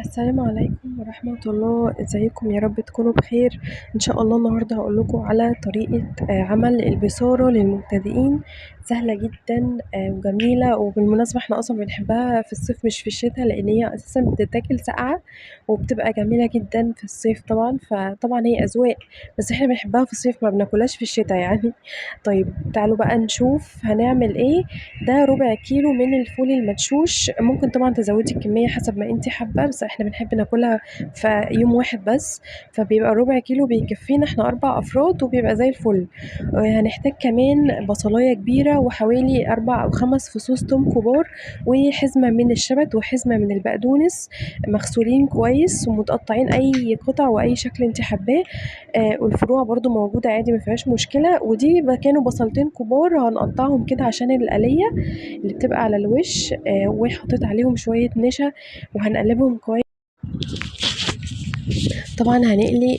السلام عليكم ورحمة الله، ازيكم؟ يا رب تكونوا بخير. ان شاء الله النهاردة هقول لكم على طريقة عمل البصارة للمبتدئين. سهلة جدا وجميلة، وبالمناسبة احنا اصلا بنحبها في الصيف مش في الشتاء، لان هي اساسا بتتاكل ساقعة وبتبقى جميلة جدا في الصيف طبعا. فطبعا هي اذواق، بس احنا بنحبها في الصيف ما بناكلهاش في الشتاء يعني. طيب تعالوا بقى نشوف هنعمل ايه. ده ربع كيلو من الفول المدشوش، ممكن طبعا تزودي الكمية حسب ما انتي حابة، بس احنا بنحب ناكلها في يوم واحد بس، فبيبقى ربع كيلو بيكفينا احنا 4 أفراد وبيبقى زي الفل. هنحتاج كمان بصلاية كبيرة وحوالي 4 أو 5 فصوص توم كبار، وحزمة من الشبت وحزمة من البقدونس مغسولين كويس ومتقطعين أي قطع وأي شكل انتي حباه. والفروع برضو موجودة عادي مفيهاش مشكلة. ودي كانوا بصلتين كبار هنقطعهم كده عشان القلية اللي بتبقى على الوش. وحطيت عليهم شوية نشا وهنقلبهم كويس. طبعا هنقلي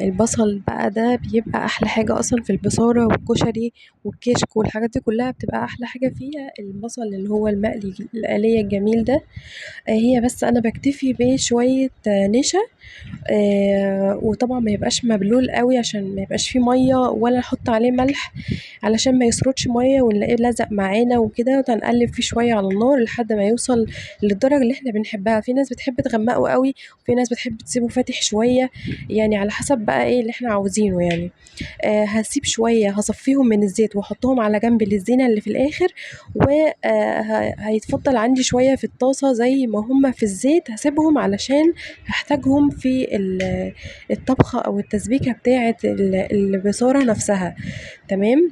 البصل بقى، ده بيبقى احلى حاجة اصلا في البصارة والكشري والكشك والحاجات دي كلها، بتبقى احلى حاجة فيها البصل اللي هو المقلي القلية الجميل ده. هي بس انا بكتفي بشوية نشا. وطبعا ما يبقاش مبلول قوي عشان ما يبقاش فيه ميه، ولا نحط عليه ملح علشان ما يسرطش ميه ونلاقيه لزق معانا وكده. وهنقلب فيه شويه على النار لحد ما يوصل للدرجه اللي احنا بنحبها. في ناس بتحب تغمقه قوي، وفي ناس بتحب تسيبه فاتح شويه، يعني على حسب بقى ايه اللي احنا عاوزينه يعني. هسيب شويه، هصفيهم من الزيت واحطهم على جنب للزينه اللي في الاخر. وهيتفضل عندي شويه في الطاسه زي ما هما في الزيت، هسيبهم علشان هاحتاجهم في الطبخة أو التسبيكة بتاعة البصارة نفسها. تمام.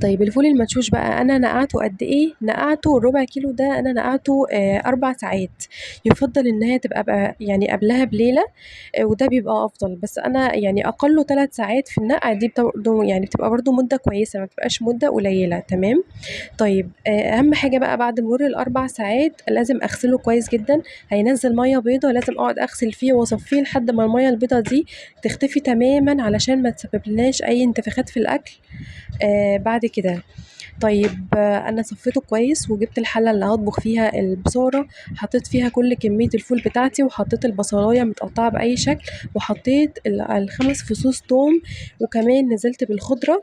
طيب الفول المدشوش بقى أنا نقعته قد إيه؟ نقعته الربع كيلو ده أنا نقعته 4 ساعات. يفضل إن هي تبقى بقى يعني قبلها بليلة، وده بيبقى أفضل. بس أنا يعني أقله 3 ساعات في النقع دي برضه، يعني بتبقى برضه مدة كويسة، ما بتبقاش مدة قليلة. تمام. طيب أهم حاجة بقى بعد مرور ال4 ساعات لازم أغسله كويس جدا. هينزل مية بيضة، لازم أقعد أغسل فيه وأصفيه لحد ما المية البيضة دي تختفي تماما علشان ما تسببلناش أي انتفاخات في الأكل بعد كده. طيب أنا صفيته كويس وجبت الحلة اللي هاطبخ فيها البصارة، حطيت فيها كل كمية الفول بتاعتي، وحطيت البصلاية متقطعة بأي شكل، وحطيت ال5 فصوص توم، وكمان نزلت بالخضرة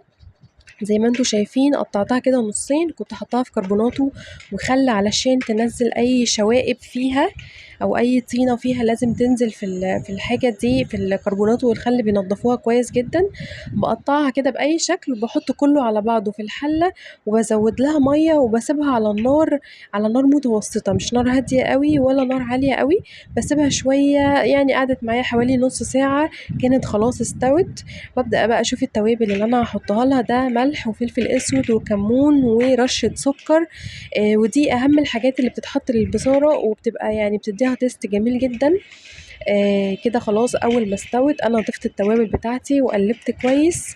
زي ما انتوا شايفين. قطعتها كده نصين، كنت حطاها في كربوناتو وخل علشان تنزل اي شوائب فيها او اي طينه فيها، لازم تنزل في الحاجه دي. في الكربوناتو والخل بينضفوها كويس جدا. بقطعها كده باي شكل وبحط كله على بعضه في الحله، وبزود لها ميه وبسيبها على النار، على نار متوسطه، مش نار هاديه قوي ولا نار عاليه قوي. بسيبها شويه، يعني قعدت معايا حوالي نص ساعه، كانت خلاص استوت. ببدأ بقى أشوف التوابل اللي أنا هاحطها لها، ده ملح وفلفل أسود وكمون ورشة سكر. ودي أهم الحاجات اللي بتتحط للبصارة، وبتبقى يعني بتديها تيست جميل جدا. كده خلاص. أول ما استوت أنا ضفت التوابل بتاعتي وقلبت كويس.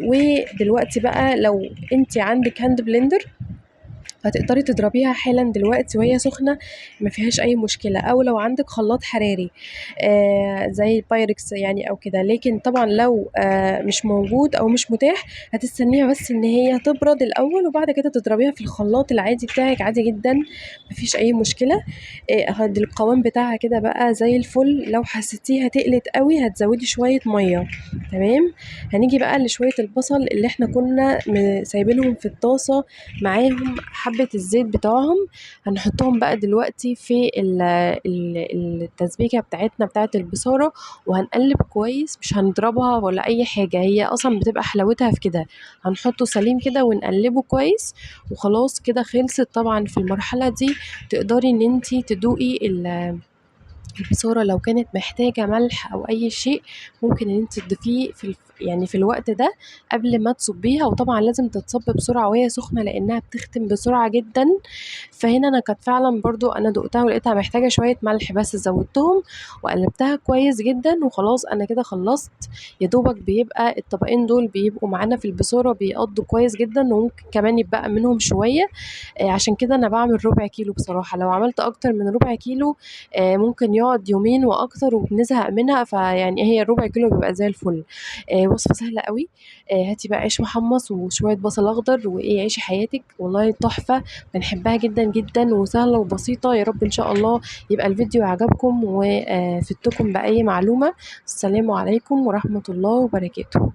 ودلوقتي بقى لو انتي عندك هاند بلندر هتقدري تضربيها حالا دلوقتي وهي سخنة، ما فيهاش أي مشكلة. أو لو عندك خلاط حراري زي البايركس يعني أو كده. لكن طبعا لو مش موجود أو مش متاح، هتستنيها بس إن هي تبرد الأول، وبعد كده تضربيها في الخلاط العادي بتاعك عادي جدا، مفيش أي مشكلة. هدي القوام بتاعها كده بقى زي الفل. لو حسيتيها تقلت قوي هتزودي شوية مية. تمام. هنيجي بقى لشوية البصل اللي احنا كنا سايبينهم في الطاسة معاهم حبة الزيت بتاعهم. هنحطهم بقى دلوقتي في التسبيكة بتاعتنا بتاعت البصارة، وهنقلب كويس، مش هنضربها ولا أي حاجة، هي أصلا بتبقى حلاوتها في كده. هنحطه سليم كده ونقلبه كويس، وخلاص كده خلصت. طبعا في المرحلة دي تقدري ان انتي تدوقي البصارة لو كانت محتاجة ملح أو أي شيء، ممكن إن انت تضيفيه يعني في الوقت ده قبل ما تصبيها. وطبعا لازم تتصب بسرعة وهي سخنة لأنها بتختم بسرعة جدا. فهنا أنا كانت فعلا برضو أنا دقتها ولقيتها محتاجة شوية ملح، بس زودتهم وقلبتها كويس جدا وخلاص. أنا كده خلصت. يا دوبك بيبقى الطبقين دول بيبقوا معانا في البصارة بيقضوا كويس جدا، وممكن كمان يبقى منهم شوية. عشان كده أنا بعمل ربع كيلو بصراحة. لو عملت أكتر من ربع كيلو ممكن يقعد يومين وأكتر وبنزهق منها، فيعني هي الربع كيلو بيبقى زي الفل. وصفة سهلة أوي. هاتي بقى عيش محمص وشوية بصل أخضر وإيه عيشي حياتِك، والله تحفة، بنحبها جدًا، جدًا وسهلة وبسيطة. يا رب إن شاء الله يبقى الفيديو عجبكم وفدتكم بأي معلومة. السلام عليكم ورحمة الله وبركاته.